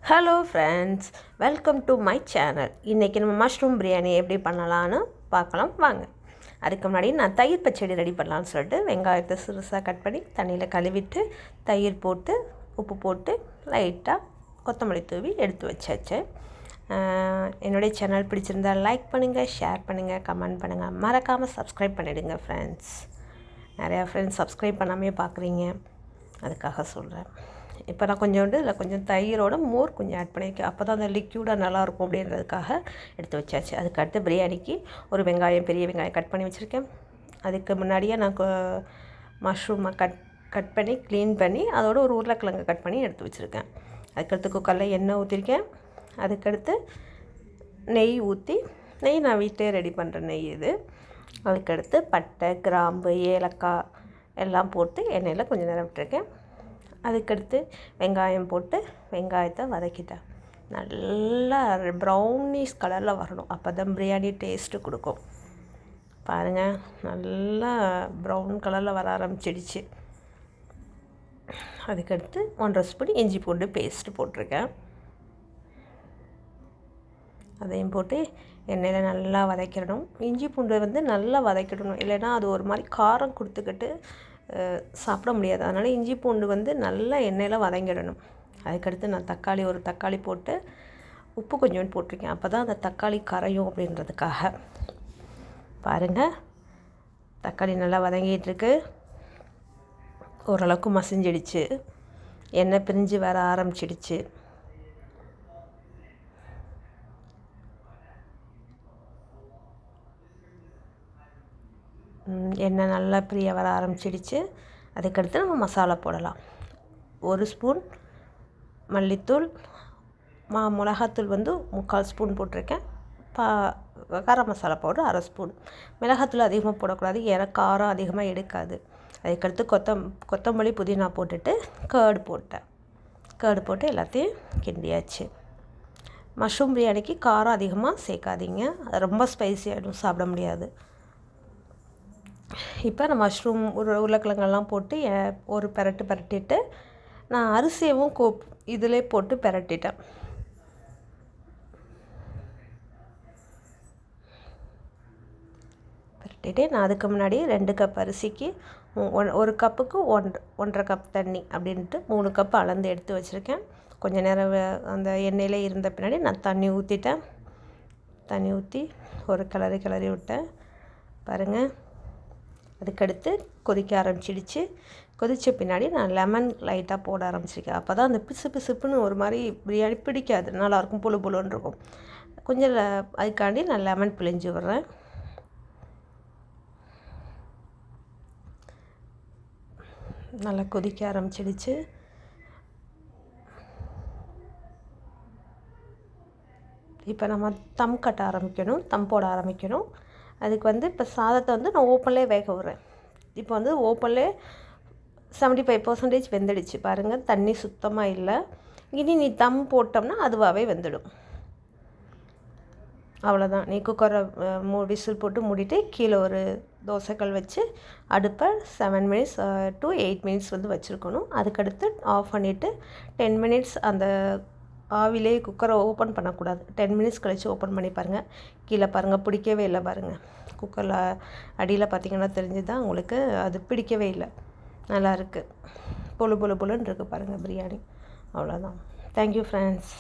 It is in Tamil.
Hello friends, welcome to my channel. இன்றைக்கி நம்ம மஷ்ரூம் பிரியாணி எப்படி பண்ணலான்னு பார்க்கலாம் வாங்க. அதுக்கு முன்னாடி நான் தயிர் பச்சடி ரெடி பண்ணலான்னு சொல்லிட்டு வெங்காயத்தை சிறுசாக கட் பண்ணி தண்ணியில் கழுவிட்டு தயிர் போட்டு உப்பு போட்டு லைட்டாக கொத்தமல்லி தூவி எடுத்து வச்சாச்சு. என்னுடைய சேனல் பிடிச்சிருந்தால் லைக் பண்ணுங்கள், ஷேர் பண்ணுங்கள், கமெண்ட் பண்ணுங்கள், மறக்காமல் சப்ஸ்கிரைப் பண்ணிவிடுங்க ஃப்ரெண்ட்ஸ். நிறையா ஃப்ரெண்ட்ஸ் சப்ஸ்கிரைப் பண்ணாமே பார்க்குறீங்க, அதுக்காக சொல்கிறேன். இப்போ நான் கொஞ்சோண்டு இல்லை கொஞ்சம் தயிரோட மோர் கொஞ்சம் ஆட் பண்ணியிருக்கேன். அப்போ தான் அந்த லிக்யூடாக நல்லாயிருக்கும் அப்படின்றதுக்காக எடுத்து வச்சாச்சு. அதுக்கு அடுத்து பிரியாணிக்கு ஒரு வெங்காயம், பெரிய வெங்காயம் கட் பண்ணி வச்சுருக்கேன். அதுக்கு முன்னாடியே நான் மஷ்ரூமை கட் பண்ணி க்ளீன் பண்ணி அதோட ஒரு உருளைக்கிழங்கு கட் பண்ணி எடுத்து வச்சுருக்கேன். அதுக்கடுத்து குக்கரில் எண்ணெய் ஊற்றிருக்கேன். அதுக்கடுத்து நெய் ஊற்றி, நெய் நான் வீட்டிலே ரெடி பண்ணுற நெய் இது. அதுக்கடுத்து பட்டை, கிராம்பு, ஏலக்காய் எல்லாம் போட்டு எண்ணெயில் கொஞ்சம் நேரம் விட்டுருக்கேன். அதுக்கடுத்து வெங்காயம் போட்டு வெங்காயத்தை வதக்கிட்டேன். நல்லா ப்ரௌனிஷ் கலரில் வரணும், அப்போ தான் பிரியாணி டேஸ்ட்டு கொடுக்கும். பாருங்கள், நல்லா ப்ரௌன் கலரில் வர ஆரம்பிச்சிடுச்சு. அதுக்கடுத்து 1.5 ஸ்பூன் இஞ்சி பூண்டு பேஸ்ட்டு போட்டிருக்கேன். அதையும் போட்டு எண்ணெயில் நல்லா வதக்கிடணும். இஞ்சி பூண்டு நல்லா வதக்கிடணும், இல்லைன்னா அது ஒரு மாதிரி காரம் கொடுத்துக்கிட்டு சாப்பிட முடியாது. அதனால் இஞ்சி பூண்டு நல்லா எண்ணெயில் வதங்கிடணும். அதுக்கடுத்து நான் ஒரு தக்காளி போட்டு உப்பு கொஞ்சோண்டு போட்டிருக்கேன். அப்போ தான் அந்த தக்காளி கரையும் அப்படின்றதுக்காக. பாருங்கள், தக்காளி நல்லா வதங்கிட்டுருக்கு. ஓரளவுக்கு மசிஞ்சிடுச்சு, எண்ணெய் பிரிஞ்சு வர ஆரம்பிச்சிடுச்சு. எண்ணெய் நல்லா பிரிய வர ஆரம்பிச்சிடுச்சு. அதுக்கடுத்து நம்ம மசாலா போடலாம். 1 ஸ்பூன் மல்லித்தூள், மிளகாத்தூள் 3/4 ஸ்பூன் போட்டிருக்கேன். Garam masala powder 1/2 spoon. மிளகாத்தூள் அதிகமாக போடக்கூடாது, ஏன்னா காரம் அதிகமாக எடுக்காது. அதுக்கடுத்து கொத்தமல்லி, புதினா போட்டுட்டு கேர்டு போட்டு எல்லாத்தையும் கிண்டியாச்சு. மஷ்ரூம் பிரியாணிக்கு காரம் அதிகமாக சேர்க்காதீங்க, அது ரொம்ப ஸ்பைசியாகிடும், சாப்பிட முடியாது. இப்போ நான் மஷ்ரூம் உருளைக்கிழங்கெல்லாம் போட்டு ஒரு பரட்டிட்டு நான் அரிசியவும் இதிலே போட்டு பரட்டிட்டேன். நான் அதுக்கு முன்னாடி 2 கப் அரிசிக்கு 1 கப்புக்கு 1.5 கப் தண்ணி அப்படின்ட்டு 3 கப் அளந்து எடுத்து வச்சுருக்கேன். கொஞ்சம் நேரம் அந்த எண்ணெயிலே இருந்த பின்னாடி நான் தண்ணி ஊற்றி ஒரு கிளறி விட்டேன். பாருங்கள், அதுக்கடுத்து கொதிக்க ஆரம்பிச்சிடுச்சு. கொதித்த பின்னாடி நான் லெமன் லைட்டாக போட ஆரம்பிச்சிருக்கேன். அப்போ தான் அந்த பிசுப்புன்னு ஒரு மாதிரி பிரியாணி பிடிக்காது, நல்லாயிருக்கும், புழுன்னு இருக்கும். கொஞ்சம் அதுக்காண்டி நான் லெமன் பிழிஞ்சு விட்றேன். நல்லா கொதிக்க ஆரம்பிச்சிடுச்சு. இப்போ நம்ம தம் போட ஆரம்பிக்கணும். அதுக்கு இப்போ சாதத்தை நான் ஓப்பன்லேயே வேக விட்றேன். இப்போ ஓப்பன்லேயே 75% வெந்துடுச்சு. பாருங்கள், தண்ணி சுத்தமாக இல்லை. இனி நீ தம் போட்டோம்னா அதுவாகவே வெந்துடும். அவ்வளோதான். நீ குக்கரை விசில் போட்டு மூடிட்டு கீழே ஒரு தோசைக்கல் வச்சு அடுப்பை 7 மினிட்ஸ் to 8 மினிட்ஸ் வச்சுருக்கணும். அதுக்கடுத்து ஆஃப் பண்ணிவிட்டு 10 மினிட்ஸ் அந்த ஆவிலே குக்கரை ஓப்பன் பண்ணக்கூடாது. 10 மினிட்ஸ் கழித்து ஓப்பன் பண்ணி பாருங்கள். கீழே பாருங்கள், பிடிக்கவே இல்லை. பாருங்கள், குக்கரில் அடியில் பார்த்திங்கன்னா தெரிஞ்சுதான் உங்களுக்கு, அது பிடிக்கவே இல்லை. நல்லா இருக்குது, பொழுன்னு இருக்குது. பாருங்கள் பிரியாணி. அவ்வளோதான். Thank you friends.